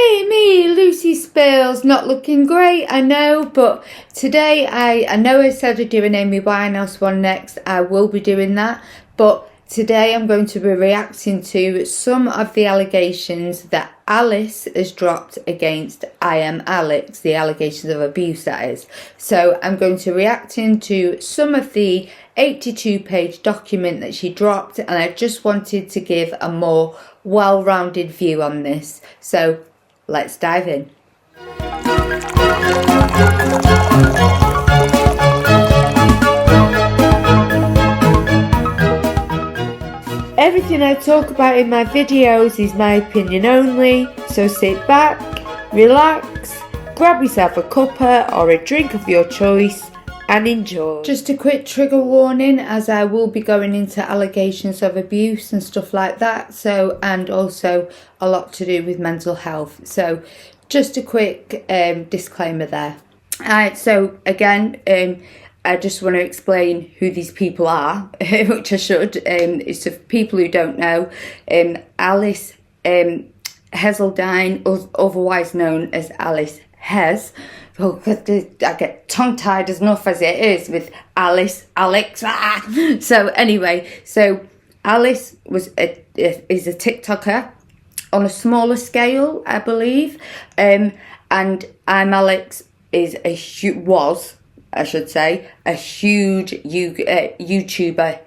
Hey me, Lucie Spills, not looking great, I know, but today I know I said I'd do an Amy Winehouse one next, I will be doing that, but today I'm going to be reacting to some of the allegations that Alice has dropped against iAmAllexx, the allegations of abuse that is. So I'm going to react into some of the 82-page document that she dropped, and I just wanted to give a more well-rounded view on this. So let's dive in. Everything I talk about in my videos is my opinion only, so sit back, relax, grab yourself a cuppa or a drink of your choice and enjoy. Just a quick trigger warning, as I will be going into allegations of abuse and stuff like that, so, and also a lot to do with mental health, so just a quick disclaimer there. So again, I just want to explain who these people are, which I should. It's for people who don't know. Alice Heseldine, otherwise known as Alice Hez. Oh, I get tongue-tied enough as it is with Alex. So anyway, so Alice is a TikToker on a smaller scale, I believe. And iMAllexx is a huge YouTuber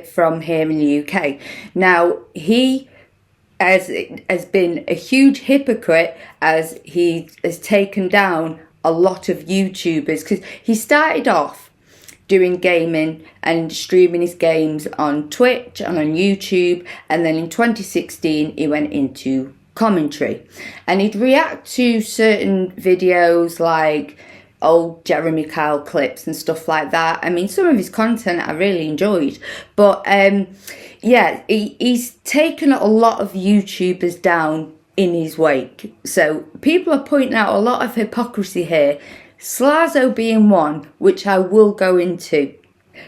from here in the UK. Now, he has been a huge hypocrite, as he has taken down a lot of YouTubers, because he started off doing gaming and streaming his games on Twitch and on YouTube, and then in 2016 he went into commentary, and he'd react to certain videos like old Jeremy Kyle clips and stuff like that. I mean, some of his content I really enjoyed, but yeah, he's taken a lot of YouTubers down in his wake. So people are pointing out a lot of hypocrisy here, Slazo being one, which I will go into.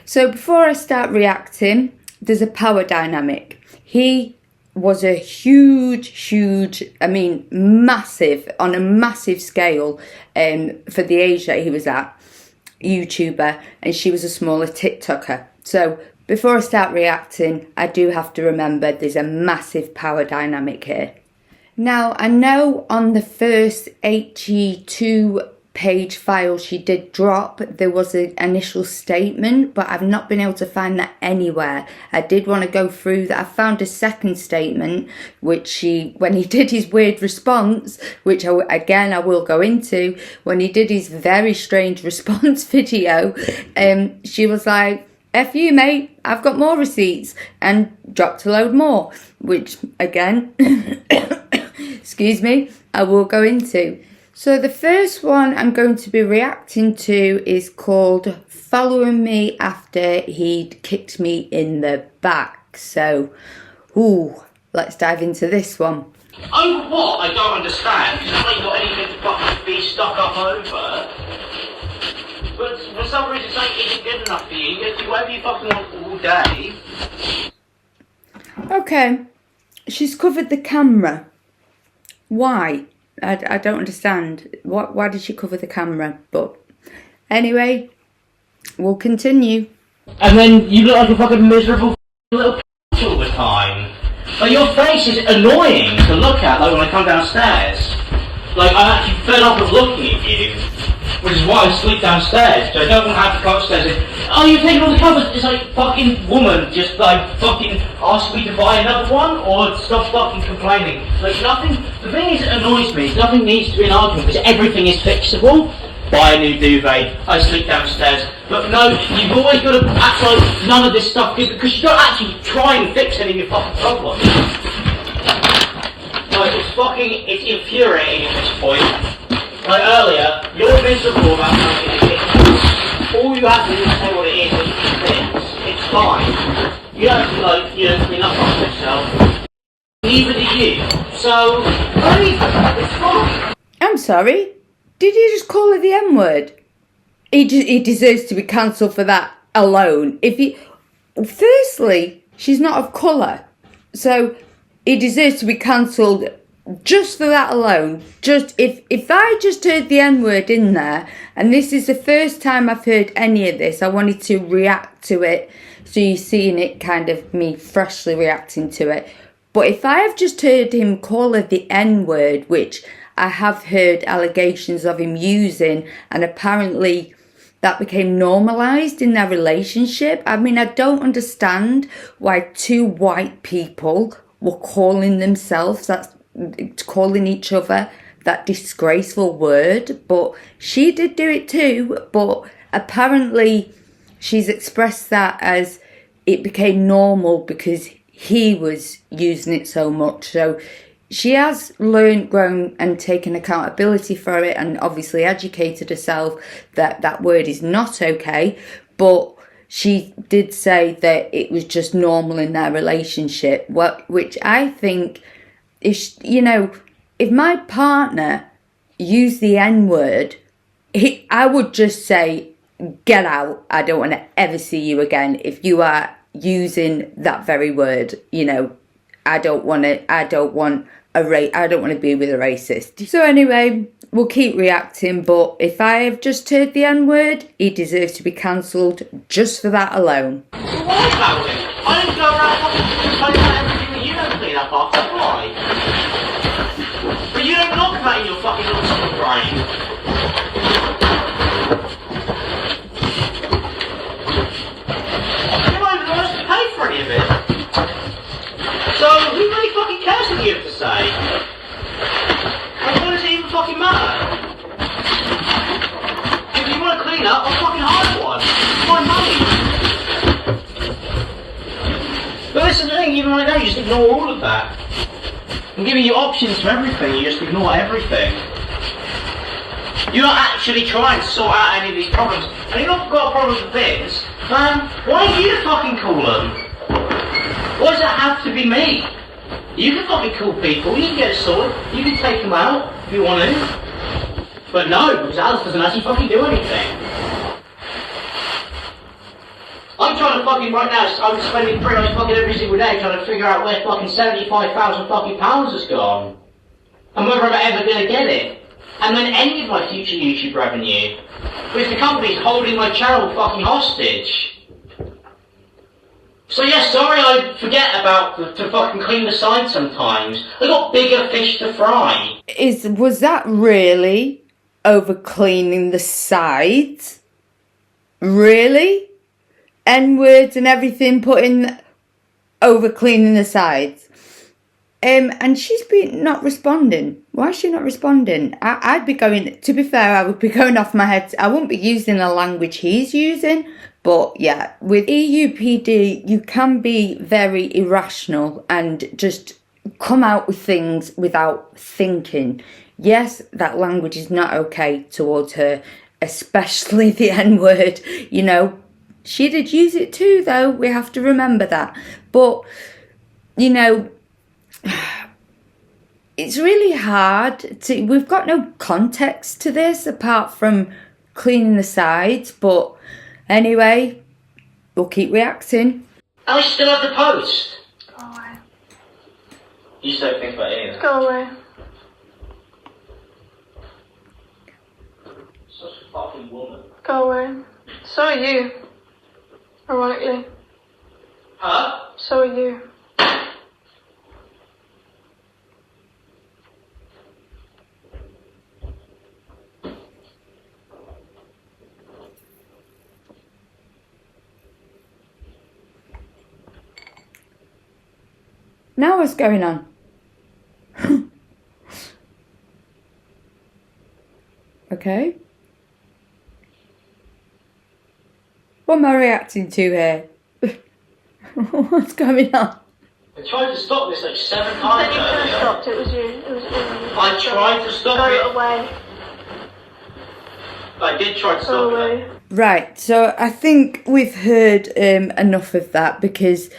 So before I start reacting, there's a power dynamic. He was a huge, I mean massive, on a massive scale for the age that he was at, YouTuber, and she was a smaller TikToker. So before I start reacting, I do have to remember there's a massive power dynamic here. Now, I know on the first 82-page file she did drop, there was an initial statement, but I've not been able to find that anywhere. I did want to go through that. I found a second statement, which when he did his weird response, which I will go into, when he did his very strange response video, she was like, F you mate, I've got more receipts, and dropped a load more, which again, excuse me, I will go into. So the first one I'm going to be reacting to is called Following Me After He'd Kicked Me in the Back. So, let's dive into this one. Over what? I don't understand. You haven't got anything to fucking be stuck up over. But for some reason something isn't good enough for you. You can do whatever you fucking want all day. Okay, she's covered the camera. Why? I don't understand. Why did she cover the camera? But anyway, we'll continue. And then you look like a fucking miserable little all the time. Like, your face is annoying to look at, like when I come downstairs. Like, I'm actually fed up of looking at you. Which is why I sleep downstairs, so I don't want to have to go upstairs and, oh, you're taking all the covers. It's like, fucking woman, just like, fucking ask me to buy another one, or stop fucking complaining. Like, nothing, the thing is that annoys me, is nothing needs to be an argument, because everything is fixable. Buy a new duvet, I sleep downstairs. But no, you've always got to act like none of this stuff, because you don't actually try and fix any of your fucking problems. Like, it's infuriating at this point. Like earlier, you're miserable about something in the kitchen. All you have to do is say what it is and it's fine. You don't you're not on yourself. Neither do you. So, it's fine. I'm sorry. Did you just call her the M-word? He deserves to be cancelled for that alone. Firstly, she's not of colour, so he deserves to be cancelled just for that alone, just if I just heard the N-word in there, and this is the first time I've heard any of this, I wanted to react to it, so you're seeing it kind of me freshly reacting to it. But if I have just heard him call her the N-word, which I have heard allegations of him using, and apparently that became normalised in their relationship. I mean, I don't understand why two white people were calling themselves, calling each other that disgraceful word. But she did do it too, but apparently she's expressed that as it became normal because he was using it so much. So she has learned, grown and taken accountability for it, and obviously educated herself that that word is not okay. But she did say that it was just normal in their relationship, which I think is, you know, if my partner used the N-word, I would just say, get out. I don't want to ever see you again if you are using that very word. You know, I don't want to be with a racist. So anyway, we'll keep reacting, but if I have just heard the N-word, he deserves to be cancelled just for that alone. What about it? I didn't go around complaining about everything that you don't clean up after. Why? But you don't knock that in your fucking little stupid brain. You're not even honest to pay for any of it. So, who really fucking cares what you have to say? Like, what does it even fucking matter? If you want to clean up, I'll fucking hire one. It's my money. But this is the thing, even right now, you just ignore all of that. I'm giving you options for everything, you just ignore everything. You're not actually trying to sort out any of these problems. And you've not got problems with this, man, why don't you fucking call them? Why does it have to be me? You can fucking call people, you can get it sorted, you can take them out if you want to. But no, because Alice doesn't actually fucking do anything. I'm trying to fucking, right now, I'm spending pretty much fucking every single day trying to figure out where fucking 75,000 fucking pounds has gone. And whether I'm ever going to get it. And then any of my future YouTube revenue. Because the company's holding my channel fucking hostage. So yeah, sorry I forget about to fucking clean the side sometimes. I got bigger fish to fry. Was that really over cleaning the sides? Really? N-words and everything put in over cleaning the sides. And she's been not responding. Why is she not responding? I'd be going, to be fair, I would be going off my head. I wouldn't be using the language he's using. But yeah, with EUPD, you can be very irrational and just come out with things without thinking. Yes, that language is not okay towards her, especially the N-word. You know, she did use it too, though. We have to remember that. But, you know, it's really hard to... We've got no context to this apart from cleaning the sides, but... Anyway, we'll keep reacting. I still have the post. Go away. You just don't think about any of that. Go away. Such a fucking woman. Go away. So are you. Ironically. Huh? So are you. Now what's going on? Okay. What am I reacting to here? What's going on? I tried to stop this like 7 Then times you could have earlier. stopped. It was you. It was you. I tried to stop Go it. away. I did try to Go stop away. it. Right, so I think we've heard enough of that, because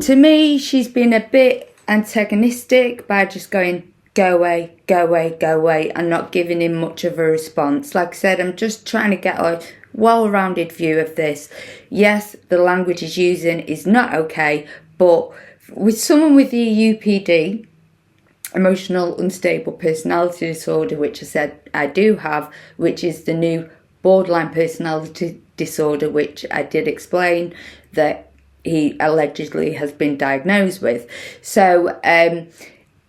to me she's been a bit antagonistic by just going, go away, go away, go away, and not giving him much of a response. Like I said, I'm just trying to get a well-rounded view of this. Yes, the language he's using is not okay, but with someone with the UPD, emotional unstable personality disorder, which I said I do have, which is the new borderline personality disorder, which I did explain that he allegedly has been diagnosed with. So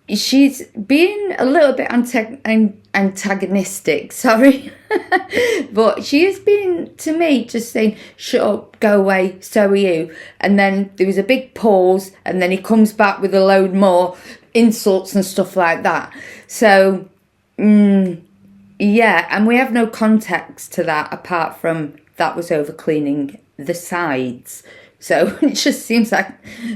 she's being a little bit antagonistic, sorry. But she has been, to me, just saying, shut up, go away, so are you. And then there was a big pause, and then he comes back with a load more insults and stuff like that. So, yeah, and we have no context to that apart from that was over cleaning the sides. So it just seems like,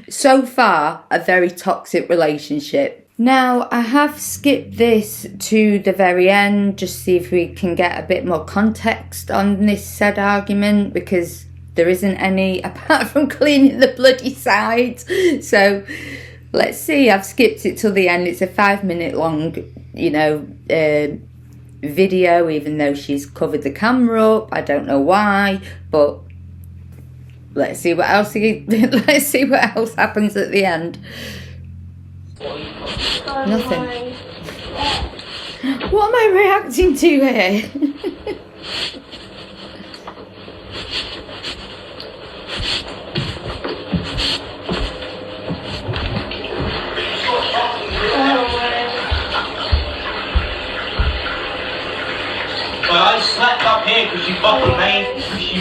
so far, a very toxic relationship. Now, I have skipped this to the very end, just see if we can get a bit more context on this said argument, because there isn't any apart from cleaning the bloody sides. So let's see, I've skipped it till the end. It's a 5-minute long, video, even though she's covered the camera up. I don't know why, but let's see what else happens at the end. Nothing. What am I reacting to here? Well, I slept up here because you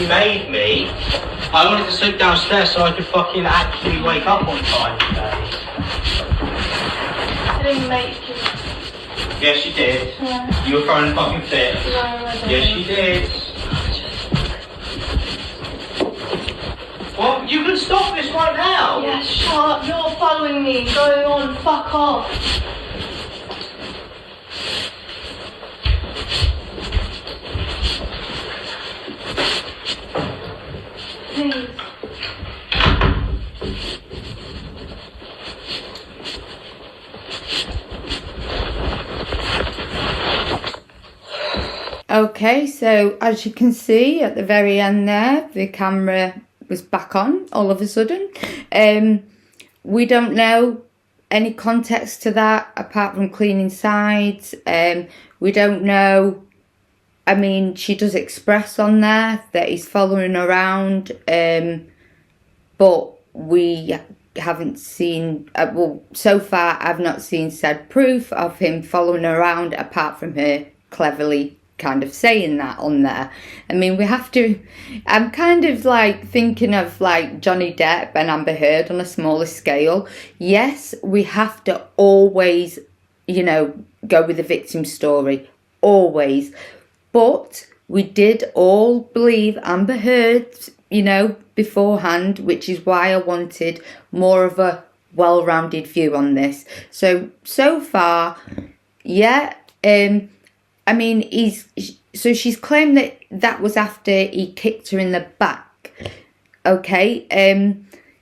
made me. I wanted to sleep downstairs so I could fucking actually wake up on time today. I didn't make you. Yes, you did. Yeah. You were throwing a fucking fit. No, I didn't. Yes, you did. Well, you can stop this right now. Yeah, shut up. You're following me. Go on, fuck off. Please. Okay, so as you can see at the very end there, the camera was back on all of a sudden. We don't know any context to that apart from cleaning sides. We don't know. I mean, she does express on there that he's following her around, but we haven't seen, so far I've not seen said proof of him following her around apart from her cleverly kind of saying that on there. I mean, we have to, I'm kind of like thinking of like Johnny Depp and Amber Heard on a smaller scale. Yes, we have to always, go with the victim story, always. But we did all believe Amber Heard, beforehand, which is why I wanted more of a well-rounded view on this. So far, yeah, I mean, she's claimed that was after he kicked her in the back. Okay,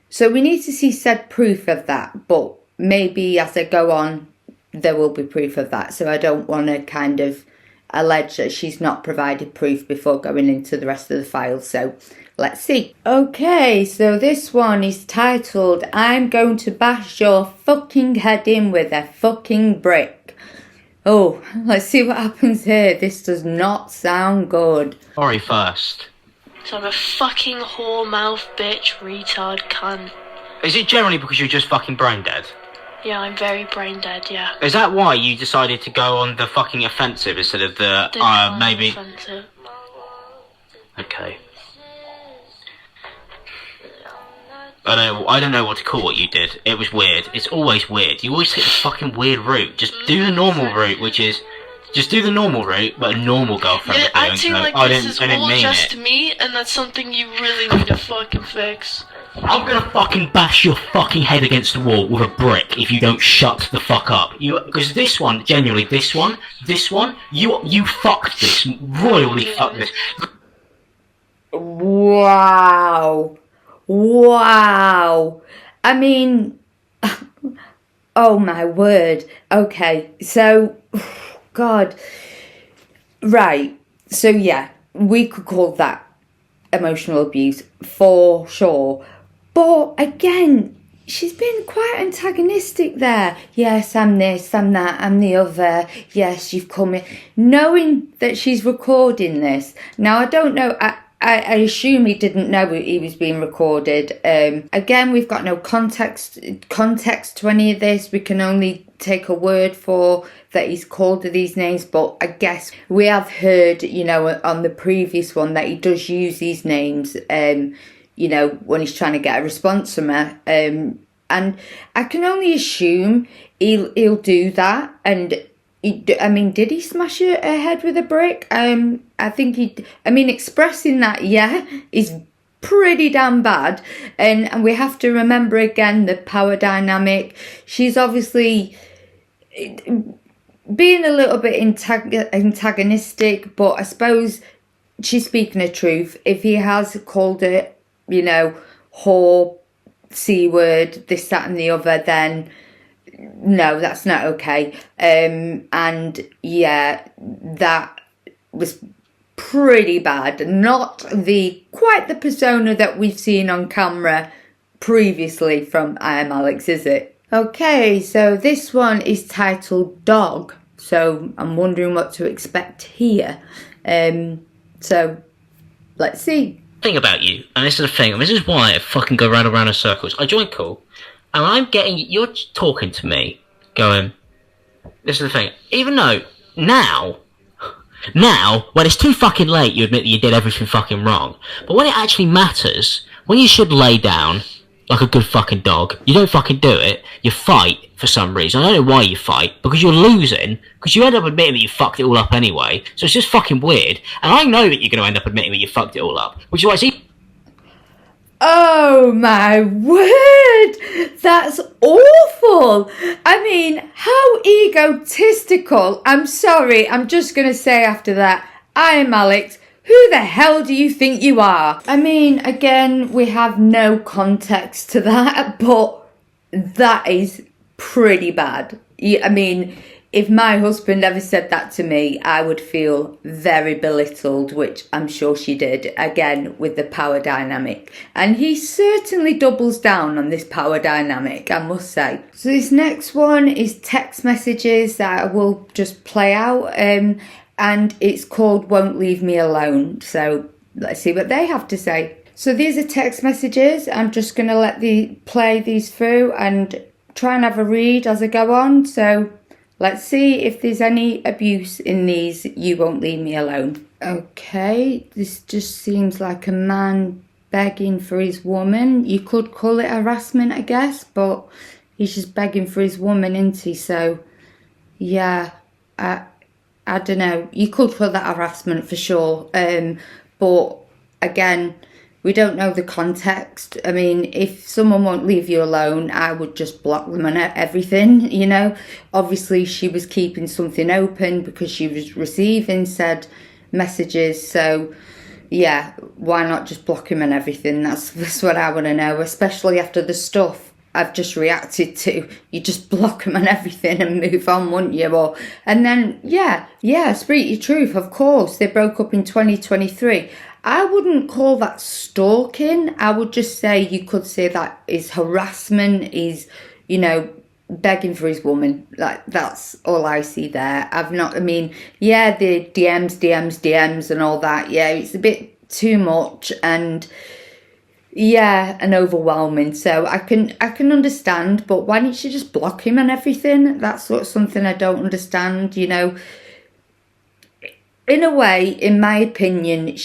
so we need to see said proof of that, but maybe as I go on, there will be proof of that. So I don't want to kind of allege that she's not provided proof before going into the rest of the file. So let's see. Okay, so this one is titled, I'm going to bash your fucking head in with a fucking brick. Oh, let's see what happens here. This does not sound good. Sorry first. So I'm a fucking whore mouth bitch retard cunt. Is it generally because you're just fucking brain dead? Yeah, I'm very brain dead, yeah. Is that why you decided to go on the fucking offensive instead of the, maybe... Offensive. Okay. I don't know what to call what you did. It was weird. It's always weird. You always take the fucking weird route. Just do the normal route, which is... Just do the normal route, but a normal girlfriend Yeah, would do. acting like this is all just me, and that's something you really need to fucking fix. I'm gonna fucking bash your fucking head against the wall with a brick if you don't shut the fuck up. Because this one, genuinely, this one, you fucked this, royally fucked this. Wow. I mean, oh my word. Okay, so, God. Right, so yeah, we could call that emotional abuse for sure. But again, she's been quite antagonistic there. Yes, I'm this, I'm that, I'm the other. Yes, you've come in. Knowing that she's recording this. Now, I don't know. I assume he didn't know he was being recorded. Again, we've got no context to any of this. We can only take a word for that he's called her these names. But I guess we have heard, on the previous one that he does use these names, when he's trying to get a response from her. And I can only assume he'll do that. And did he smash her head with a brick? I think expressing that, is pretty damn bad. And we have to remember again the power dynamic. She's obviously being a little bit antagonistic, but I suppose she's speaking the truth. If he has called her, whore, C-word, this, that and the other, then no, that's not okay. That was pretty bad. Not quite the persona that we've seen on camera previously from iAmAllexx, is it? Okay, so this one is titled Dog. So I'm wondering what to expect here. So let's see. Thing about you, and this is the thing, and this is why I fucking go round and round in circles. I join call, and I'm getting, you're talking to me, going, this is the thing, even though now, when it's too fucking late, you admit that you did everything fucking wrong. But when it actually matters, when you should lay down like a good fucking dog, you don't fucking do it. You fight for some reason. I don't know why you fight, because you're losing, because you end up admitting that you fucked it all up anyway. So it's just fucking weird. And I know that you're going to end up admitting that you fucked it all up, which is why it's Oh my word! That's awful! I mean, how egotistical. I'm sorry, I'm just going to say after that, iAmAllexx, who the hell do you think you are? I mean, again, we have no context to that, but that is pretty bad. I mean, if my husband ever said that to me, I would feel very belittled, which I'm sure she did, again, with the power dynamic. And he certainly doubles down on this power dynamic, I must say. So this next one is text messages that I will just play out, and it's called Won't Leave Me Alone. So let's see what they have to say. So these are text messages. I'm just going to play these through and try and have a read as I go on. So let's see if there's any abuse in these You Won't Leave Me Alone. Okay, this just seems like a man begging for his woman. You could call it harassment, I guess, but he's just begging for his woman, isn't he? So, yeah, I don't know. You could call that harassment for sure. But, again, we don't know the context. I mean, if someone won't leave you alone, I would just block them on everything, Obviously, she was keeping something open because she was receiving said messages. So, yeah, why not just block him and everything? That's what I want to know, especially after the stuff I've just reacted to. You just block him and everything and move on, wouldn't you? And then, speak your truth, of course. They broke up in 2023. I wouldn't call that stalking. I would just say you could say that is harassment, is, begging for his woman. Like, that's all I see there. The DMs and all that. Yeah, it's a bit too much and, and overwhelming. So I can understand, but why didn't she just block him and everything? That's something I don't understand, In a way, in my opinion,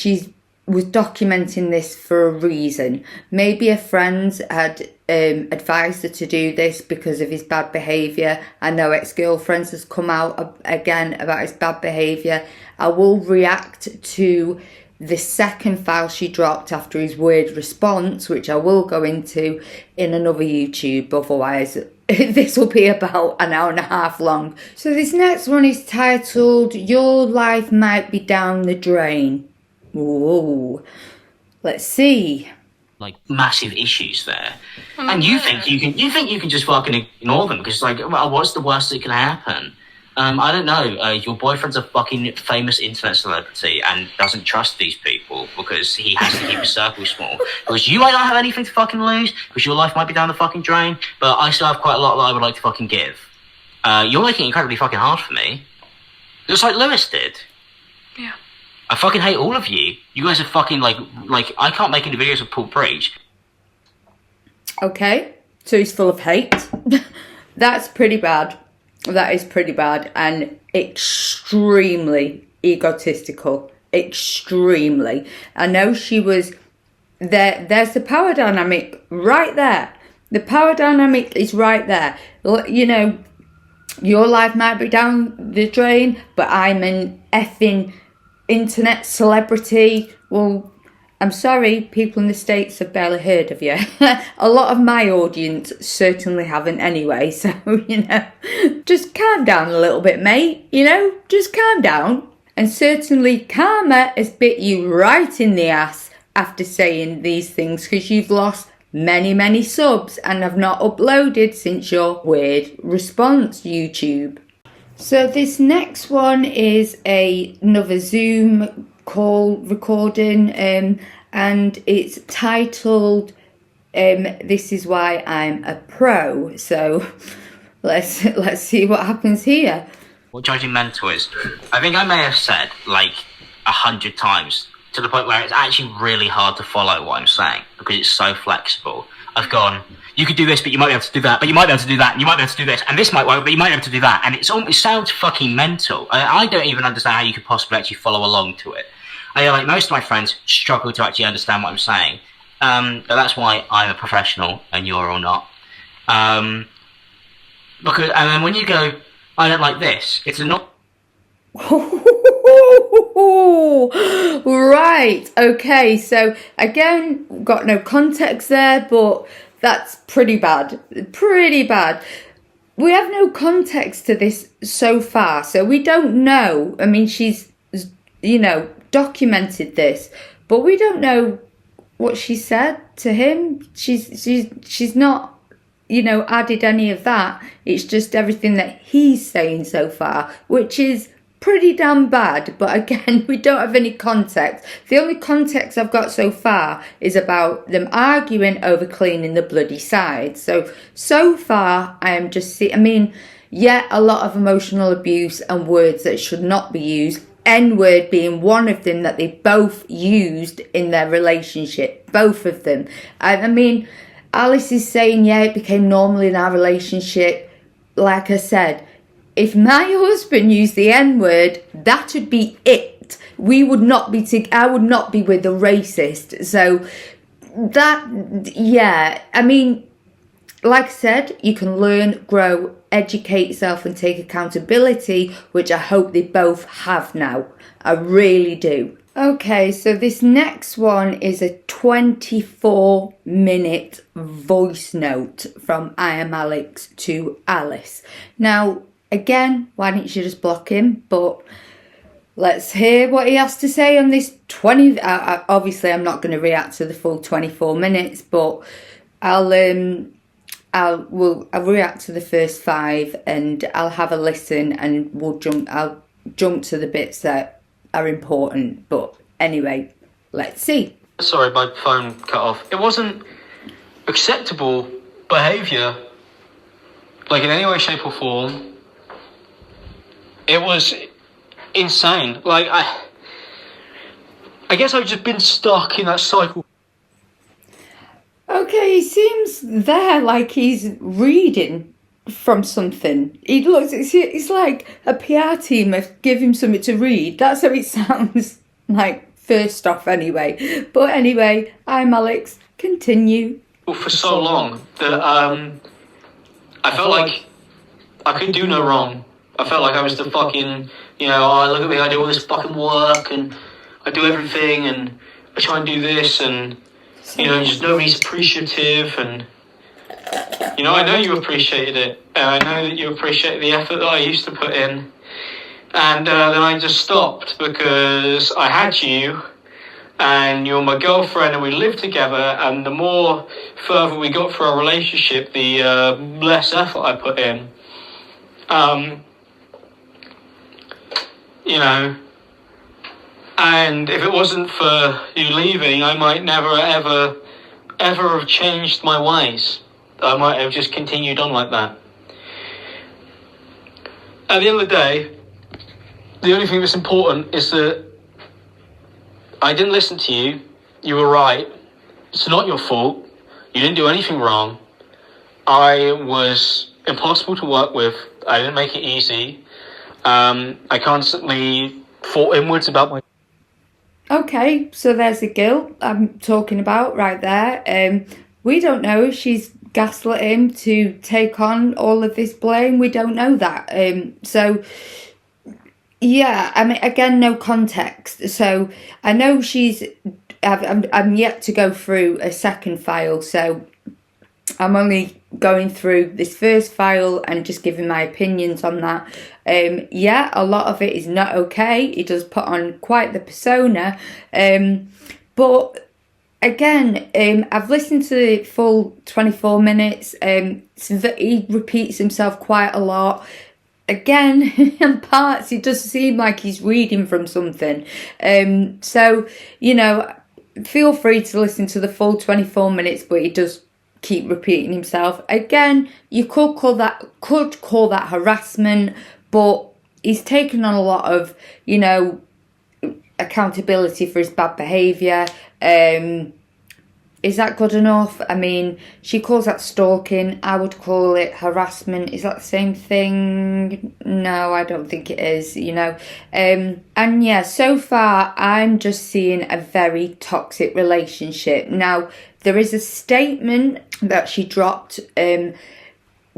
was documenting this for a reason. Maybe her friends had advised her to do this because of his bad behaviour. I know ex-girlfriends has come out again about his bad behaviour. I will react to the second file she dropped after his weird response, which I will go into in another YouTube, otherwise this will be about an hour and a half long. So this next one is titled Your Life Might Be Down the Drain. Whoa. Let's see. Like massive issues there, and you think you can just fucking ignore them because well, what's the worst that can happen? I don't know. Your boyfriend's a fucking famous internet celebrity and doesn't trust these people because he has to keep his circle small. Because you might not have anything to fucking lose, because your life might be down the fucking drain, but I still have quite a lot that I would like to fucking give. You're making it incredibly fucking hard for me. Just like Lewis did. Yeah. I fucking hate all of you. You guys are fucking like I can't make any videos with Paul Preach. Okay, so he's full of hate. That's pretty bad. That is pretty bad and extremely egotistical. Extremely. I know she was there. There's the power dynamic right there. The power dynamic is right there. You know, your life might be down the drain, but I'm an effing internet celebrity. Well, I'm sorry, people in the States have barely heard of you. A lot of my audience certainly haven't anyway, so, you know, just calm down a little bit, mate, you know, just calm down. And certainly karma has bit you right in the ass after saying these things, because you've lost many subs and have not uploaded since your weird response, YouTube. So this next one is another Zoom call recording, and it's titled "This is why I'm a pro." So let's see what happens here. What judging mental is, I think I may have said like 100 times to the point where it's actually really hard to follow what I'm saying because it's so flexible. I've gone, you could do this, but you might be able to do that, but you might be able to do that, and you might be able to do this, and this might work, but you might be able to do that, and it sounds fucking mental. I don't even understand how you could possibly actually follow along to it. Like most of my friends struggle to actually understand what I'm saying, but that's why I'm a professional and you're all not. And then when you go, I don't like this, it's not. Right, okay, so again, got no context there, but that's pretty bad. Pretty bad. We have no context to this so far, so we don't know. I mean, she's, you know, documented this, but we don't know what she said to him. She's not, you know, added any of that. It's just everything that he's saying so far, which is pretty damn bad. But again, we don't have any context. The only context I've got so far is about them arguing over cleaning the bloody sides. So far, I am just yeah, a lot of emotional abuse and words that should not be used. N-word being one of them that they both used in their relationship. Both of them. I mean, Alice is saying, yeah, it became normal in our relationship. Like I said, if my husband used the N-word, that would be it. We would not be I would not be with a racist. So that, yeah, I mean, like I said, you can learn, grow, educate yourself and take accountability, which I hope they both have now. I really do. Okay, so this next one is a 24-minute voice note from iAmAllexx to Alice. Now, again, why didn't you just block him? But let's hear what he has to say on this 20... obviously, I'm not going to react to the full 24 minutes, but I'll react to the first 5 and I'll have a listen and I'll jump to the bits that are important. But anyway, let's see. Sorry, my phone cut off. It wasn't acceptable behaviour, like in any way, shape or form. It was insane. Like, I guess I've just been stuck in that cycle. Okay, he seems there like he's reading from something. He looks, it's like a PR team have give him something to read. That's how it sounds like, first off anyway. But anyway, iAmAllexx, continue. For so long that I felt like I could do no wrong. I felt like I was the fucking, you know, oh, look at me, I do all this fucking work and I do everything and I try and do this and, you know, just nobody's appreciative and, you know, I know you appreciated it and I know that you appreciate the effort that I used to put in. And then I just stopped because I had you and you're my girlfriend and we lived together, and the more further we got through our relationship, the less effort I put in. you know, and if it wasn't for you leaving, I might never, ever have changed my ways. I might have just continued on like that. At the end of the day, the only thing that's important is that I didn't listen to you. You were right. It's not your fault. You didn't do anything wrong. I was impossible to work with. I didn't make it easy. I constantly thought inwards about my... Okay, so there's the guilt I'm talking about right there. We don't know if she's gaslit him to take on all of this blame. We don't know that. So, yeah, I mean, again, no context. So I know I'm yet to go through a second file, so I'm only going through this first file and just giving my opinions on that. Yeah, a lot of it is not okay. He does put on quite the persona. But again, I've listened to the full 24 minutes. He repeats himself quite a lot. Again, in parts, it does seem like he's reading from something. So, you know, feel free to listen to the full 24 minutes, but he does keep repeating himself. Again, you could call that harassment, but he's taken on a lot of, you know, accountability for his bad behaviour. Is that good enough? I mean, she calls that stalking. I would call it harassment. Is that the same thing? No, I don't think it is, you know. And yeah, so far, I'm just seeing a very toxic relationship. Now, there is a statement that she dropped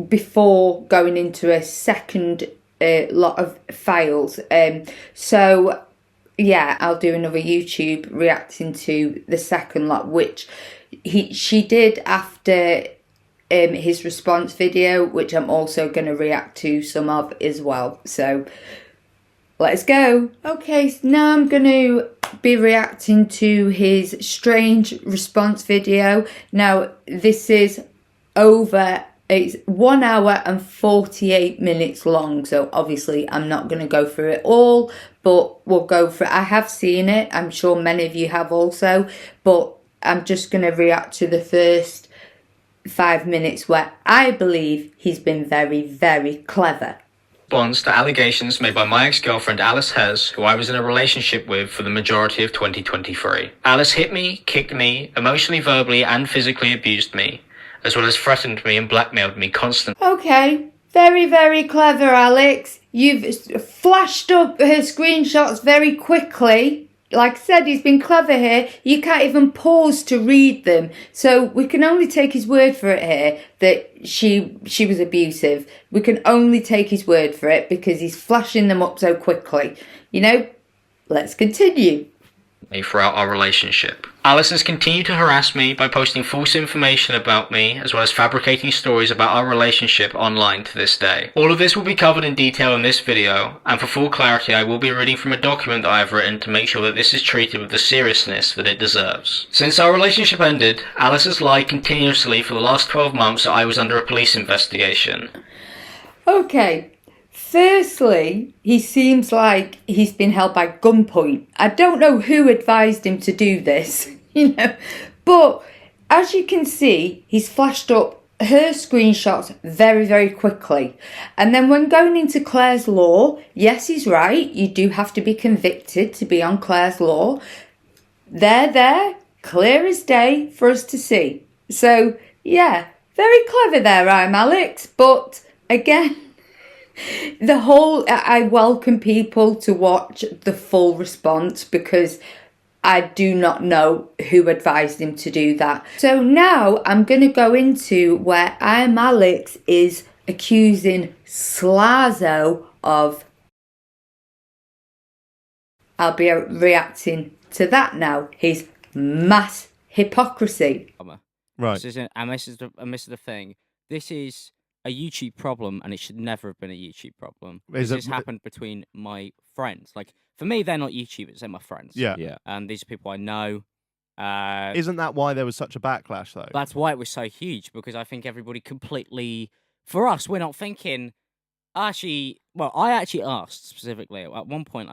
before going into a second lot of files. So yeah, I'll do another YouTube reacting to the second lot, which she did after his response video, which I'm also going to react to some of as well. So let's go. Okay, so now I'm going to be reacting to his strange response video. Now, this is it's 1 hour and 48 minutes long, so obviously I'm not going to go through it all, but we'll go for it. I have seen it, I'm sure many of you have also, but I'm just going to react to the first 5 minutes where I believe he's been very, very clever. Response to allegations made by my ex-girlfriend Alice Hez, who I was in a relationship with for the majority of 2023. Alice hit me, kicked me, emotionally, verbally and physically abused me, as well as threatened me and blackmailed me constantly. Okay, very, very clever, Alex. You've flashed up her screenshots very quickly. Like I said, he's been clever here. You can't even pause to read them. So we can only take his word for it here that she was abusive. We can only take his word for it because he's flashing them up so quickly. You know, let's continue. Throughout our relationship. Alice has continued to harass me by posting false information about me, as well as fabricating stories about our relationship online to this day. All of this will be covered in detail in this video, and for full clarity I will be reading from a document that I have written to make sure that this is treated with the seriousness that it deserves. Since our relationship ended, Alice has lied continuously for the last 12 months that I was under a police investigation. Okay. Firstly, he seems like he's been held by gunpoint. I don't know who advised him to do this, you know, but as you can see, he's flashed up her screenshots very, very quickly. And then when going into Claire's Law, yes, he's right. You do have to be convicted to be on Claire's Law. They're there, clear as day for us to see. So, yeah, very clever there, ImAllexx. But again, I welcome people to watch the full response because I do not know who advised him to do that. So now I'm going to go into where ImAllexx is accusing Slazo of. I'll be reacting to that now. His mass hypocrisy. Right. This isn't, and this is the thing. This is a YouTube problem, and it should never have been a YouTube problem. This happened between my friends. Like, for me, they're not YouTubers; they're my friends. Yeah. And these are people I know. Isn't that why there was such a backlash, though? That's why it was so huge, because I think everybody completely. For us, we're not thinking I actually asked specifically at one point.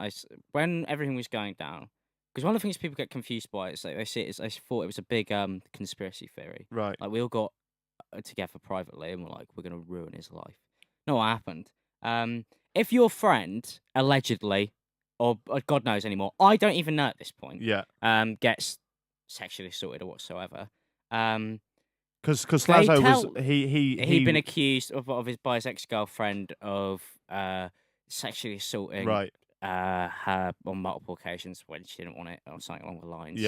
When everything was going down, because one of the things people get confused by is they see it as they thought it was a big conspiracy theory. Right. Like we all got together privately and we're like, we're gonna ruin his life. No, what happened? If your friend allegedly, or God knows anymore, I don't even know at this point. Yeah. Gets sexually assaulted or whatsoever. Because They Slazo was tell- he'd been accused of his by his ex-girlfriend of sexually assaulting right. her on multiple occasions when she didn't want it, or something along the lines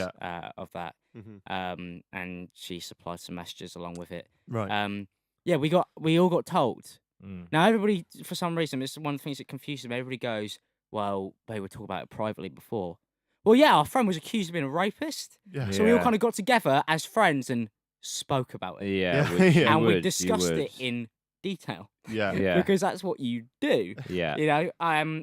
of that. Mhm. And she supplied some messages along with it. Right. Yeah, we all got told. Mm. Now everybody, for some reason, this is one of the things that confuses me. Everybody goes, "Well, they were talking about it privately before." Well, yeah, our friend was accused of being a rapist, Yeah. so we all kind of got together as friends and spoke about it. Yeah, Yeah. which you And we would, discussed you it would. in detail. Yeah. Yeah. Because that's what you do. Yeah. You know,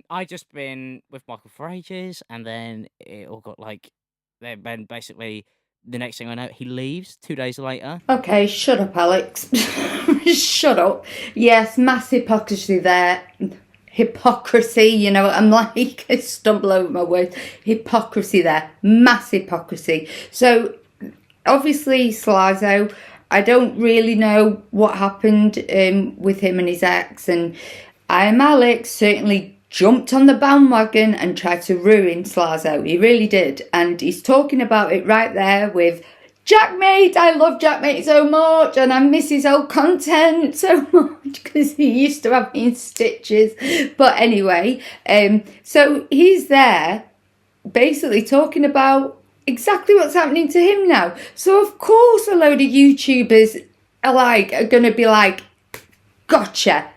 I just been with Michael for ages, and then it all got like, then basically the next thing I know, he leaves 2 days later. Okay, shut up, Alex. Shut up. Yes, mass hypocrisy there. Hypocrisy, you know, I'm like, I stumble over my words. Hypocrisy there. Mass hypocrisy. So, obviously, Slazo, I don't really know what happened with him and his ex, and iAmAllexx certainly jumped on the bandwagon and tried to ruin Slazo. He really did, and he's talking about it right there with Jackmate. I love Jackmate so much, and I miss his old content so much because he used to have me in stitches. But anyway, so he's there basically talking about exactly what's happening to him now. So of course a load of YouTubers are going to be like, gotcha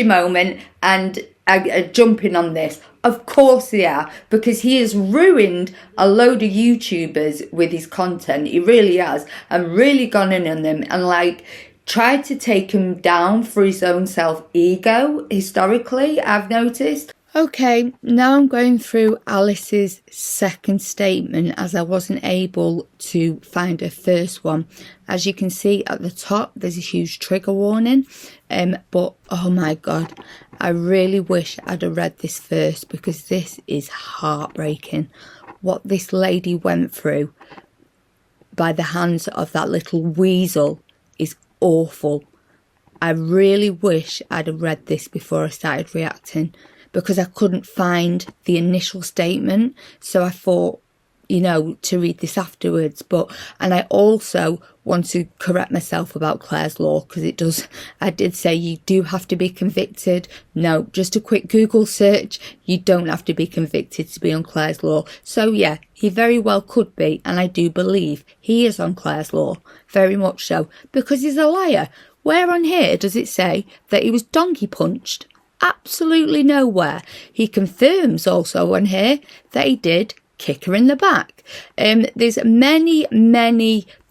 moment, and are jumping on this. Of course they are, because he has ruined a load of YouTubers with his content. He really has, and really gone in on them and like tried to take him down for his own self-ego historically, I've noticed. Okay, now I'm going through Alice's second statement as I wasn't able to find her first one. As you can see at the top, there's a huge trigger warning. But oh my God, I really wish I'd have read this first because this is heartbreaking. What this lady went through by the hands of that little weasel is awful. I really wish I'd have read this before I started reacting, because I couldn't find the initial statement. So I thought, you know, to read this afterwards. And I also want to correct myself about Clare's Law, because I did say you do have to be convicted. No, just a quick Google search. You don't have to be convicted to be on Clare's Law. So yeah, he very well could be. And I do believe he is on Clare's Law. Very much so. Because he's a liar. Where on here does it say that he was donkey punched? Absolutely nowhere. He confirms also on here that he did kick her in the back. There's many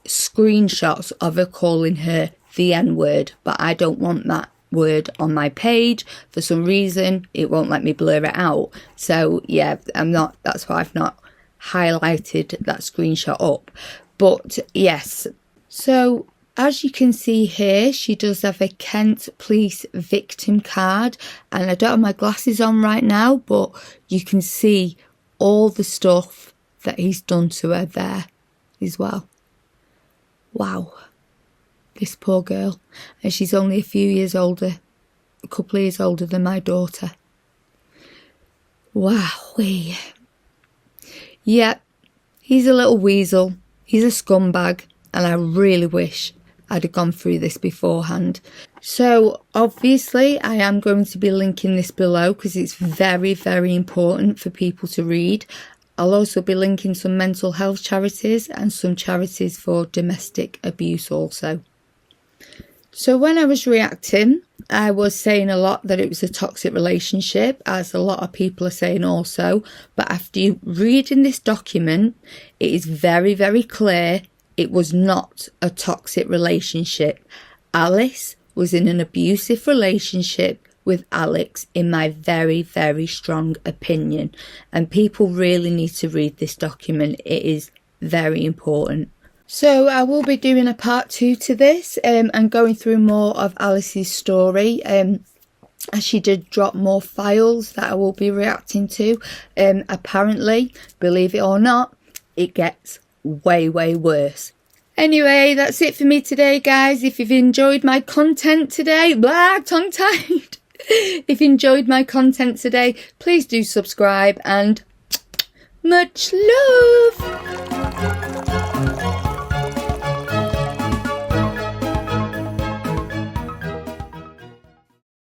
screenshots of her calling her the N-word, but I don't want that word on my page. For some reason, it won't let me blur it out. So yeah, that's why I've not highlighted that screenshot up. But yes, so as you can see here, she does have a Kent Police victim card, and I don't have my glasses on right now, but you can see all the stuff that he's done to her there as well. Wow, this poor girl, and she's only a few years older, a couple of years older than my daughter. Wowee. Yeah, he's a little weasel, he's a scumbag, and I really wish I'd have gone through this beforehand. So obviously I am going to be linking this below because it's very important for people to read. I'll also be linking some mental health charities and some charities for domestic abuse also. So when I was reacting, I was saying a lot that it was a toxic relationship, as a lot of people are saying also. But after you reading this document, it is very clear it was not a toxic relationship. Alice was in an abusive relationship with Alex, in my very strong opinion. And people really need to read this document. It is very important. So I will be doing a part 2 to this and going through more of Alice's story. she did drop more files that I will be reacting to. Apparently, believe it or not, it gets way worse. Anyway, that's it for me today, guys. If you've enjoyed my content today, tongue-tied. If you enjoyed my content today, please do subscribe and much love.